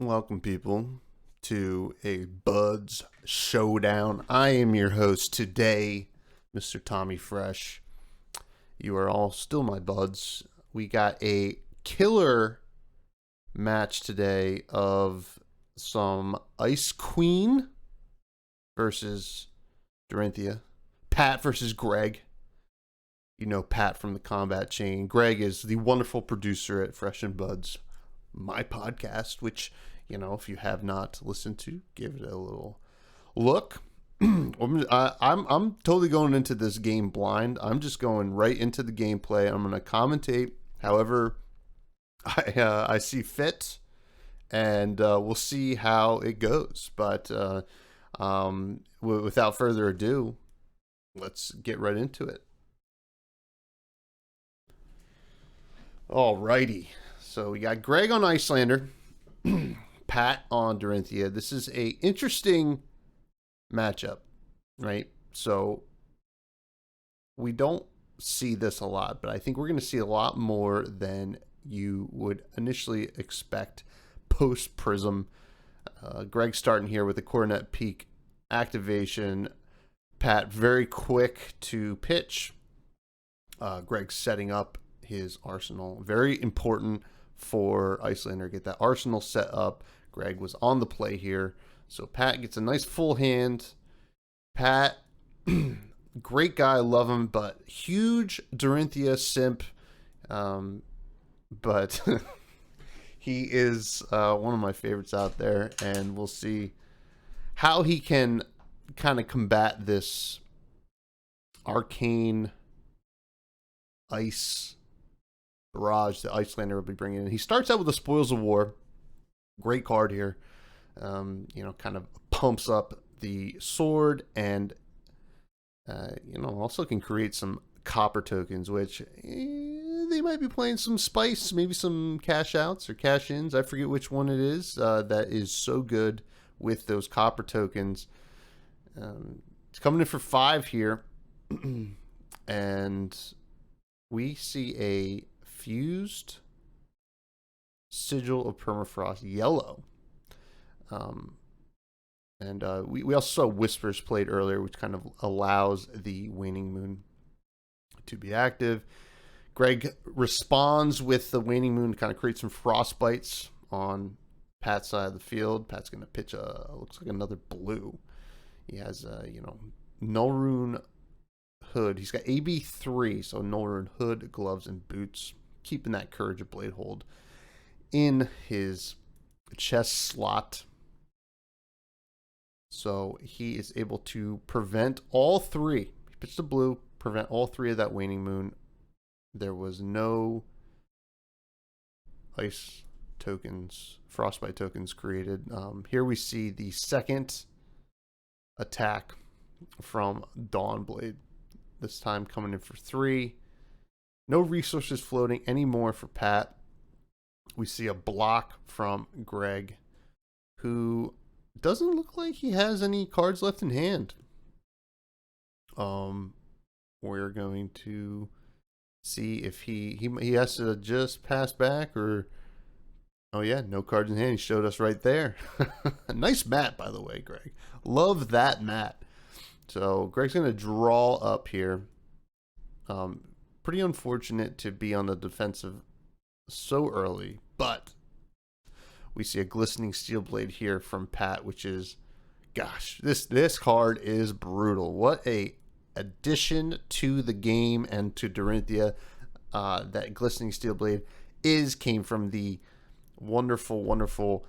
Welcome, people, to a Buds Showdown. I am your host today, Mr. Tommy Fresh. You are all still my buds. We got a killer match today of some Ice Queen versus Dorinthea. Pat versus Greg. You know Pat from the Combat Chain. Greg is the wonderful producer at Fresh and Buds, my podcast, which, if you have not listened to, give it a little look. I'm totally going into this game blind. I'm just going right into the gameplay. I'm going to commentate however I see fit, and we'll see how it goes. But without further ado, let's get right into it. Alrighty. So we got Greg on Iyslander, Pat on Dorinthea. This is a interesting matchup, right? So we don't see this a lot, but I think we're going to see a lot more than you would initially expect post Prism. Greg starting here with the Coronet Peak activation. Pat very quick to pitch. Greg setting up his arsenal. Very important for Iyslander. Get that arsenal set up. Greg was on the play here. So Pat gets a nice full hand. Pat, great guy, love him, but huge Dorinthea simp. But he is one of my favorites out there, and we'll see how he can kind of combat this arcane ice barrage that Iyslander will be bringing in. He starts out with the Spoils of War. Great card here. Kind of pumps up the sword and, also can create some copper tokens, which they might be playing some spice, maybe some cash outs or cash ins. I forget which one it is that is so good with those copper tokens. It's coming in for 5 here. And we see a fused Sigil of Permafrost yellow. We also saw Whispers played earlier, which kind of allows the Waning Moon to be active. Greg responds with the Waning Moon to kind of create some frostbites on Pat's side of the field. Pat's going to pitch looks like another blue. He has Null Rune Hood. He's got AB3, so Null Rune Hood, gloves, and boots, keeping that Courage of Bladehold in his chest slot. So he is able to prevent all 3. He pitched the blue, prevent all 3 of that Waning Moon. There was no ice tokens, frostbite tokens created. Here we see the second attack from Dawnblade. This time coming in for 3. No resources floating anymore for Pat. We see a block from Greg, who doesn't look like he has any cards left in hand. We're going to see if he has to just pass back, or oh yeah, no cards in hand. He showed us right there. Nice mat, by the way, Greg. Love that mat. So Greg's going to draw up here. Pretty unfortunate to be on the defensive so early, but we see a Glistening Steel Blade here from Pat, which is, gosh, this card is brutal. What a addition to the game and to Dorinthea. That Glistening Steel Blade came from the wonderful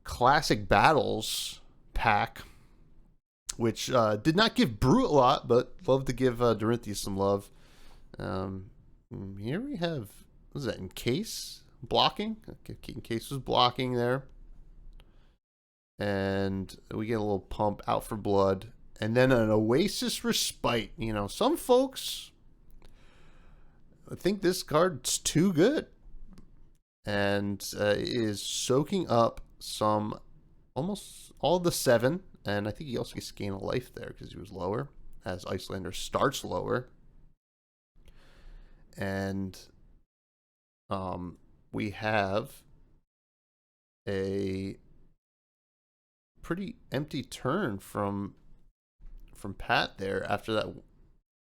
Classic Battles pack, which did not give Brute a lot, but love to give Dorinthea some love. Here we have, what is that, Encase? Blocking? Okay, Encase was blocking there. And we get a little pump, Out for Blood. And then an Oasis Respite. Some folks think this card's too good. And is soaking up some, almost all the 7. And I think he also gets gain of life there because he was lower, as Iyslander starts lower. And we have a pretty empty turn from Pat there after that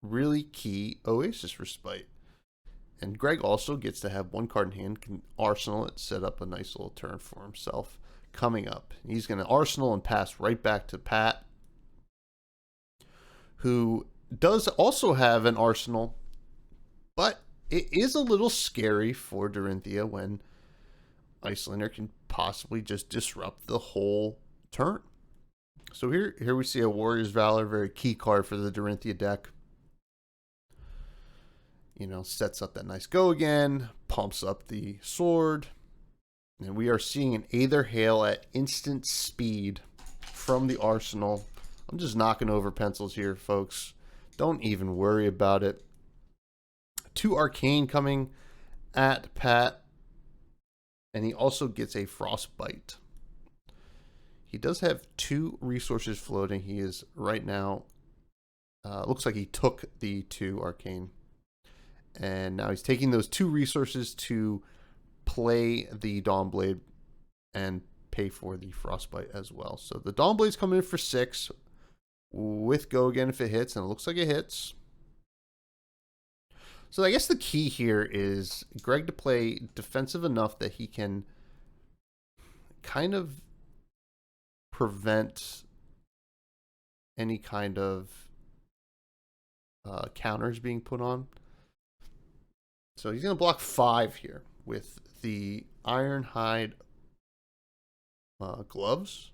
really key Oasis Respite. And Greg also gets to have one card in hand, can arsenal it, set up a nice little turn for himself coming up. He's going to arsenal and pass right back to Pat, who does also have an arsenal, but it is a little scary for Dorinthea when Iyslander can possibly just disrupt the whole turn. So here we see a Warrior's Valor, very key card for the Dorinthea deck. You know, sets up that nice go again, pumps up the sword, and we are seeing an Aether Hail at instant speed from the arsenal. I'm just knocking over pencils here, folks. Don't even worry about it. 2 Arcane coming at Pat, and he also gets a Frostbite. He does have 2 resources floating. He is right now, looks like he took the 2 Arcane. And now he's taking those 2 resources to play the Dawnblade and pay for the Frostbite as well. So the Dawnblade's coming in for 6 with go again if it hits, and it looks like it hits. So I guess the key here is Greg to play defensive enough that he can kind of prevent any kind of counters being put on. So he's going to block 5 here with the Ironhide gloves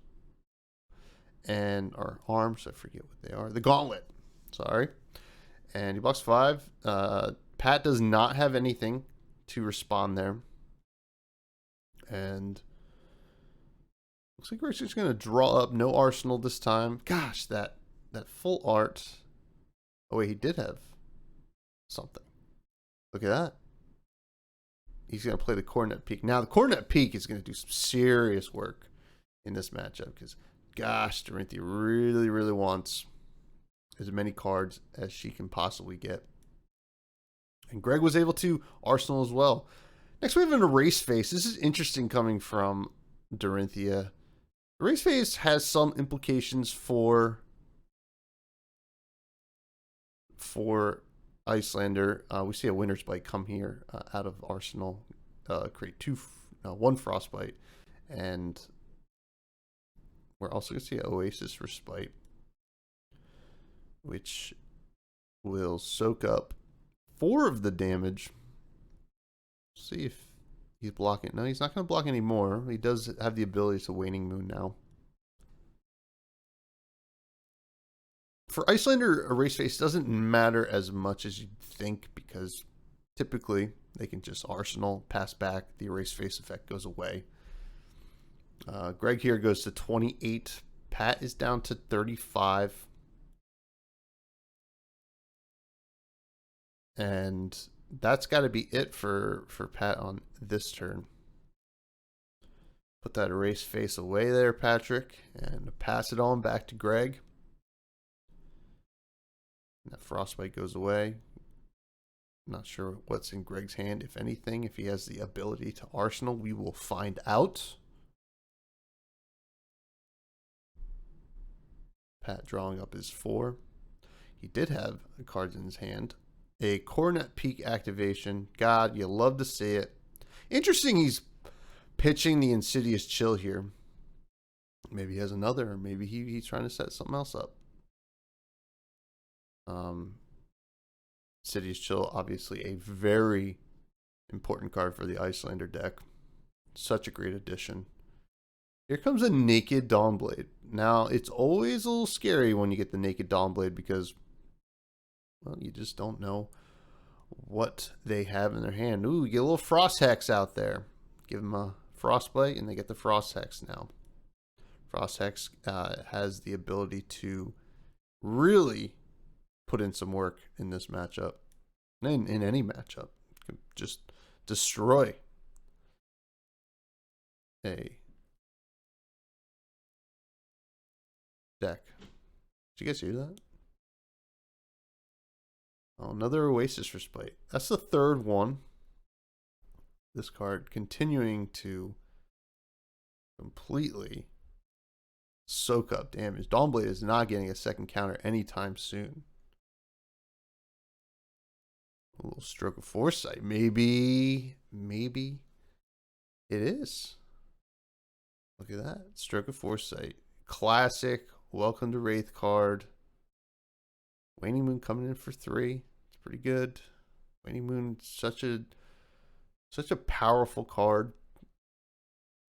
and or arms. I forget what they are. The gauntlet. Sorry. And he blocks 5. Pat does not have anything to respond there. And looks like we're just going to draw up no arsenal this time. Gosh, that full art. Oh, wait, he did have something. Look at that. He's going to play the Coronet Peak. Now, the Coronet Peak is going to do some serious work in this matchup because, gosh, Dorinthea really, really wants as many cards as she can possibly get. And Greg was able to arsenal as well. Next, we have an Erase Face. This is interesting coming from Dorinthea. Erase Face has some implications for Iyslander. We see a Winter's Bite come here out of Arsenal, create 1 Frostbite, and we're also going to see an Oasis Respite, which will soak up 4 of the damage. See if he's blocking. No, he's not going to block anymore. He does have the ability to Waning Moon now. For Iyslander, Erase Face doesn't matter as much as you'd think because typically they can just arsenal, pass back, the Erase Face effect goes away. Greg here goes to 28. Pat is down to 35. And that's got to be it for Pat on this turn. Put that Erase Face away there, Patrick, and pass it on back to Greg. That Frostbite goes away. Not sure what's in Greg's hand, if anything. If he has the ability to arsenal, we will find out. Pat drawing up his 4. He did have cards in his hand. A Coronet Peak activation. God, you love to see it. Interesting he's pitching the Insidious Chill here. Maybe he has another, or maybe he's trying to set something else up. Insidious Chill, obviously a very important card for the Iyslander deck. Such a great addition. Here comes a Naked Dawnblade. Now, it's always a little scary when you get the Naked Dawnblade because, well, you just don't know what they have in their hand. Ooh, you get a little Frost Hex out there. Give them a Frostbite, and they get the Frost Hex now. Frost Hex has the ability to really put in some work in this matchup. In any matchup. Just destroy a deck. Did you guys hear that? Oh, another Oasis Respite. That's the 3rd one. This card continuing to completely soak up damage. Dawnblade is not getting a second counter anytime soon. A little stroke of foresight. Maybe it is. Look at that. Stroke of foresight. Classic. Welcome to Wraith card. Waning Moon coming in for 3. It's pretty good. Waning Moon, such a powerful card.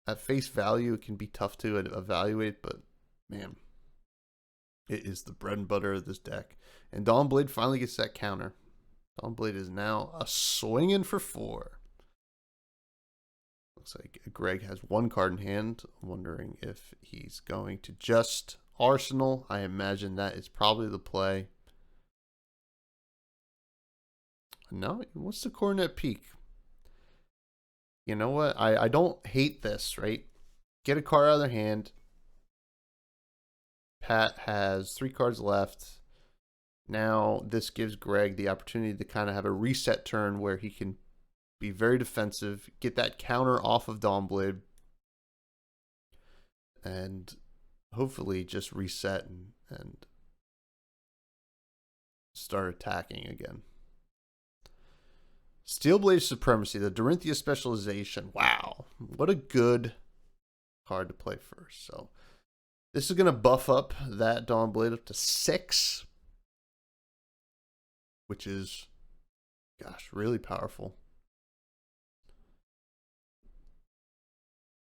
At face value, it can be tough to evaluate, but man, it is the bread and butter of this deck. And Dawnblade finally gets that counter. Dawnblade is now a swinging for 4. Looks like Greg has 1 card in hand. I'm wondering if he's going to just Arsenal. I imagine that is probably the play. No, what's the Coronet Peak? You know what? I don't hate this, right? Get a card out of their hand. Pat has 3 cards left. Now this gives Greg the opportunity to kind of have a reset turn where he can be very defensive, get that counter off of Dawnblade, and hopefully just reset and start attacking again. Steelblade Supremacy, the Dorinthea specialization. Wow, what a good card to play first. So this is going to buff up that Dawnblade up to 6, which is, gosh, really powerful.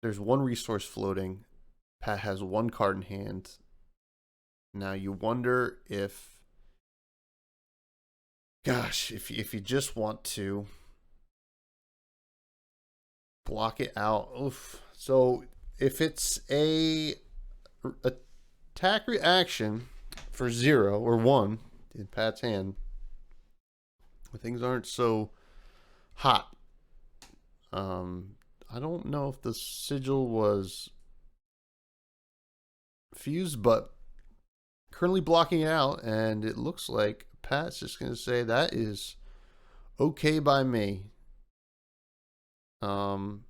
There's 1 resource floating. Pat has 1 card in hand. Now you wonder if, gosh, if you just want to block it out. Oof. So if it's a attack reaction for 0 or 1 in Pat's hand, things aren't so hot. I don't know if the sigil was fused, but currently blocking it out, and it looks like Pat's just going to say that is okay by me. And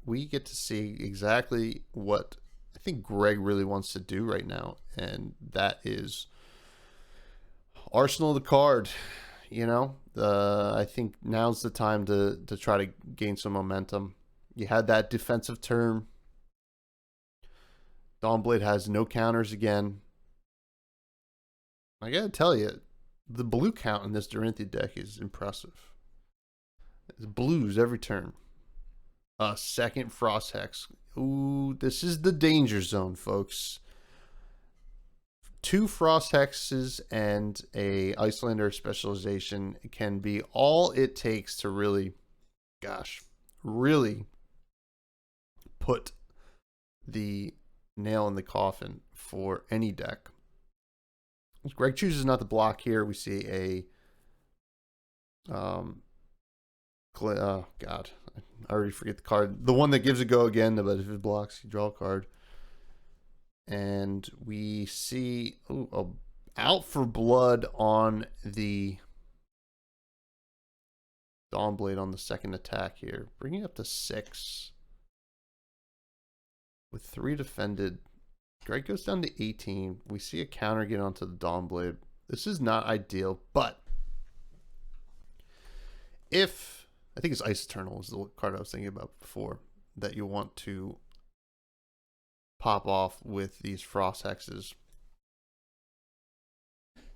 we get to see exactly what I think Greg really wants to do right now, and that is Arsenal the card. You know, I think now's the time to try to gain some momentum. You had that defensive turn. Dawnblade has no counters again. I gotta tell you, the blue count in this Dorinthea deck is impressive. It's blues every turn. A second Frost Hex. Ooh, this is the danger zone, folks. 2 Frost Hexes and a Iyslander specialization can be all it takes to really, gosh, really put the nail in the coffin for any deck. Greg chooses not to block here. We see a oh god, I already forget the card. The one that gives a go again, but if it blocks, you draw a card. And we see out for blood on the Dawnblade on the second attack here, bringing up to 6 with 3 defended. Greg goes down to 18. We see a counter get onto the Dawnblade. This is not ideal, but if, I think it's Ice Eternal is the card I was thinking about before, that you want to pop off with these Frost Hexes.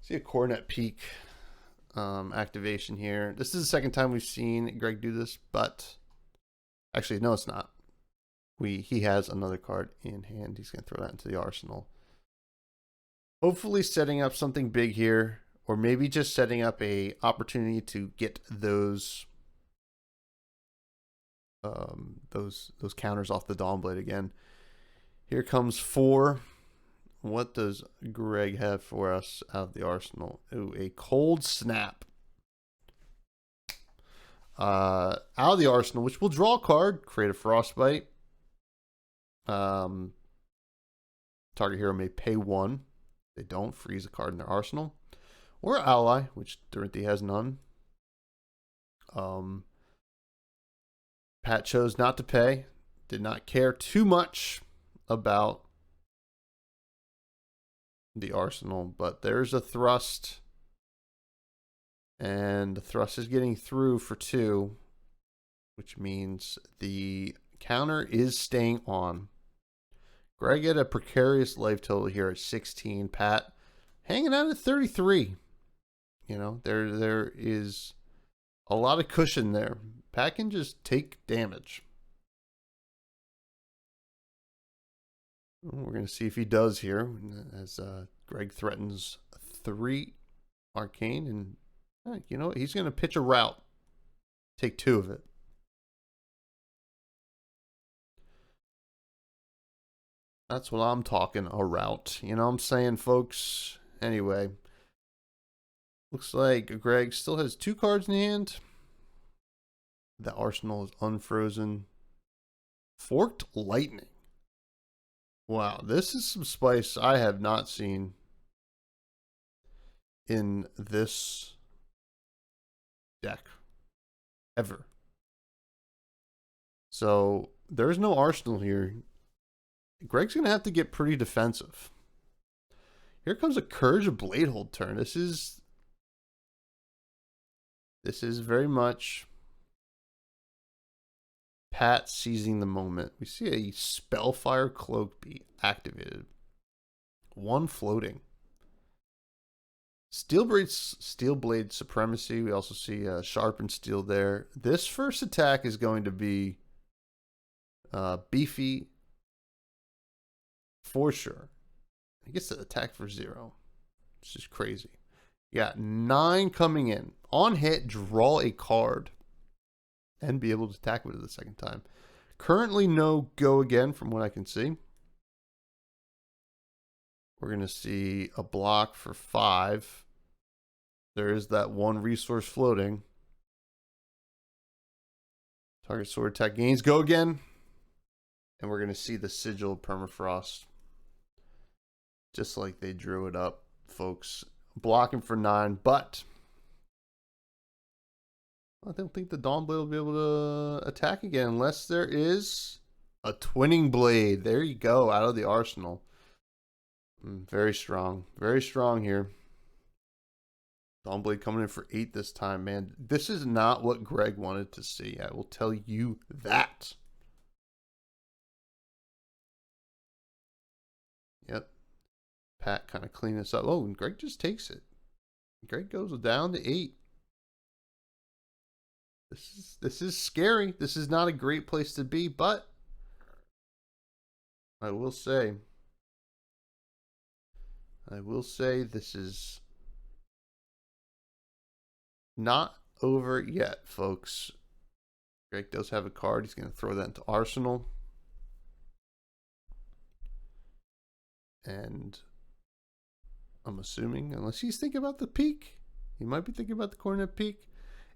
See a Coronet Peak activation here. This is the second time we've seen Greg do this, but actually, no, it's not. He has another card in hand. He's going to throw that into the arsenal. Hopefully setting up something big here, or maybe just setting up a opportunity to get those counters off the Dawnblade again. Here comes 4. What does Greg have for us out of the arsenal? Ooh, a Cold Snap. Out of the arsenal, which will draw a card, create a Frostbite. Target hero may pay 1. They don't freeze a card in their arsenal. Or ally, which Dorinthea has none. Pat chose not to pay. did not care too much about the Arsenal, but there's a thrust, and the thrust is getting through for 2, which means the counter is staying on. Greg had a precarious life total here at 16. Pat hanging out at 33. You know, there is a lot of cushion there. Pat can just take damage. We're going to see if he does here as Greg threatens 3 arcane. And you know what? He's going to pitch a route. Take 2 of it. That's what I'm talking, a route. You know what I'm saying, folks? Anyway. Looks like Greg still has 2 cards in hand. The Arsenal is unfrozen. Forked Lightning. Wow, this is some spice I have not seen in this deck ever. So there's no Arsenal here. Greg's going to have to get pretty defensive. Here comes a Courage of Bladehold turn. This is very much Pat seizing the moment. We see a Spellfire Cloak be activated. 1 floating. Steel Blade Supremacy. We also see Sharpened Steel there. This first attack is going to be beefy for sure. He gets to attack for 0. It's just crazy. You got 9 coming in. On hit, draw a card. And be able to attack with it the second time. Currently no go again from what I can see. We're going to see a block for 5. There is that 1 resource floating. Target sword attack gains. Go again. And we're going to see the Sigil of Permafrost. Just like they drew it up, folks. Blocking for 9, but I don't think the Dawnblade will be able to attack again unless there is a Twinning Blade. There you go, out of the Arsenal. Very strong. Very strong here. Dawnblade coming in for 8 this time, man. This is not what Greg wanted to see. I will tell you that. Yep. Pat kind of clean this up. Oh, and Greg just takes it. Greg goes down to 8. This is scary. This is not a great place to be, but I will say this is not over yet, folks. Greg does have a card. He's going to throw that into Arsenal. And I'm assuming, unless he's thinking about the peak, he might be thinking about the Coronet Peak.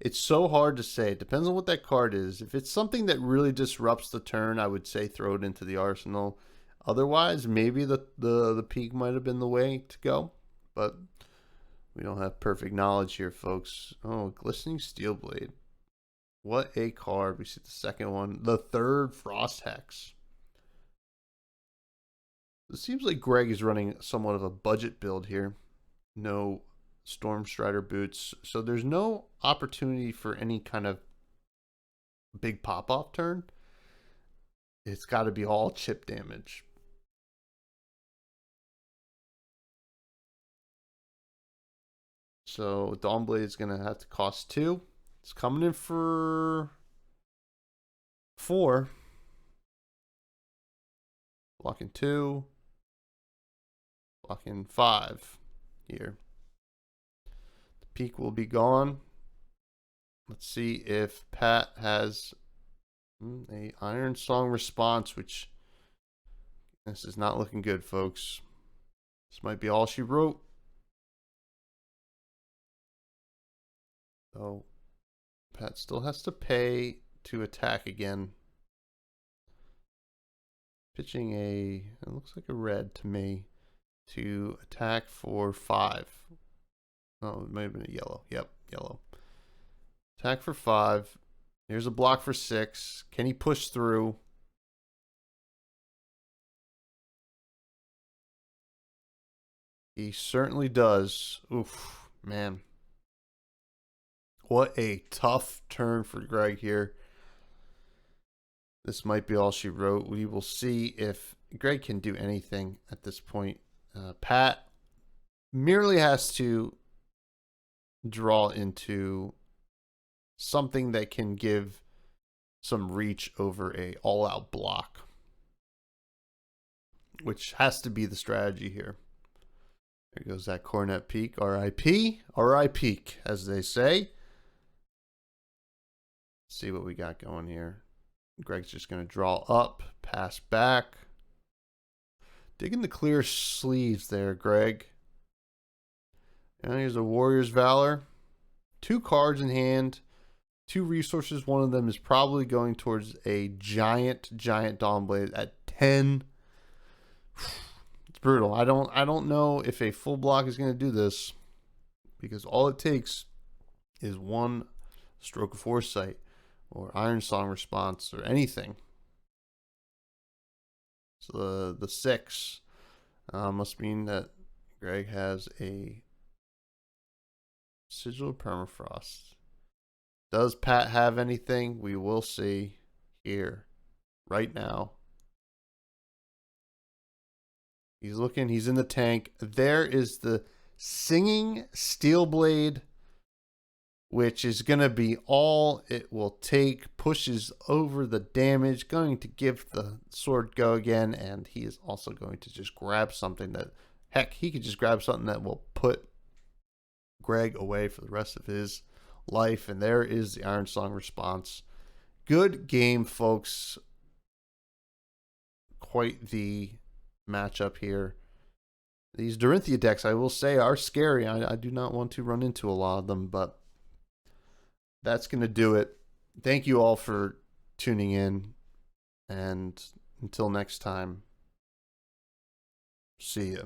It's so hard to say. It depends on what that card is. If it's something that really disrupts the turn, I would say throw it into the Arsenal. Otherwise, maybe the peak might have been the way to go. But we don't have perfect knowledge here, folks. Oh, Glistening Steelblade. What a card. We see the second one. The third Frost Hex. It seems like Greg is running somewhat of a budget build here. No Stormstrider boots. So there's no opportunity for any kind of big pop-off turn. It's got to be all chip damage. So Dawnblade is going to have to cost 2. It's coming in for 4. Blocking 2. Blocking 5 here. The peak will be gone. Let's see if Pat has a Iron Song response, which this is not looking good, folks. This might be all she wrote. So Pat still has to pay to attack again. Pitching it looks like a red to me, to attack for 5. Oh, it might have been a yellow. Yep, yellow. Attack for 5. Here's a block for 6. Can he push through? He certainly does. Oof, man. What a tough turn for Greg here. This might be all she wrote. We will see if Greg can do anything at this point. Pat merely has to draw into something that can give some reach over a all-out block, which has to be the strategy here. There goes that Cornet Peak. R.I.P. R.I.P. as they say. Let's see what we got going here. Greg's just going to draw up, pass back. Digging the clear sleeves there, Greg. And here's a Warrior's Valor. 2 cards in hand. 2 resources. One of them is probably going towards a giant Dawnblade at 10. It's brutal. I don't know if a full block is going to do this, because all it takes is one Stroke of Foresight or Iron Song response or anything. So the 6 must mean that Greg has a Sigil of Permafrost. Does Pat have anything? We will see here right now. He's looking. He's in the tank. There is the Singing Steelblade, which is going to be all it will take. Pushes over the damage. Going to give the sword go again. And he is also going to just grab something that, heck, he could just grab something that will put Greg away for the rest of his life. And there is the Iron Song response. Good game, folks. Quite the matchup here. These Dorinthea decks, I will say, are scary. I do not want to run into a lot of them, but that's going to do it. Thank you all for tuning in, and until next time, see ya.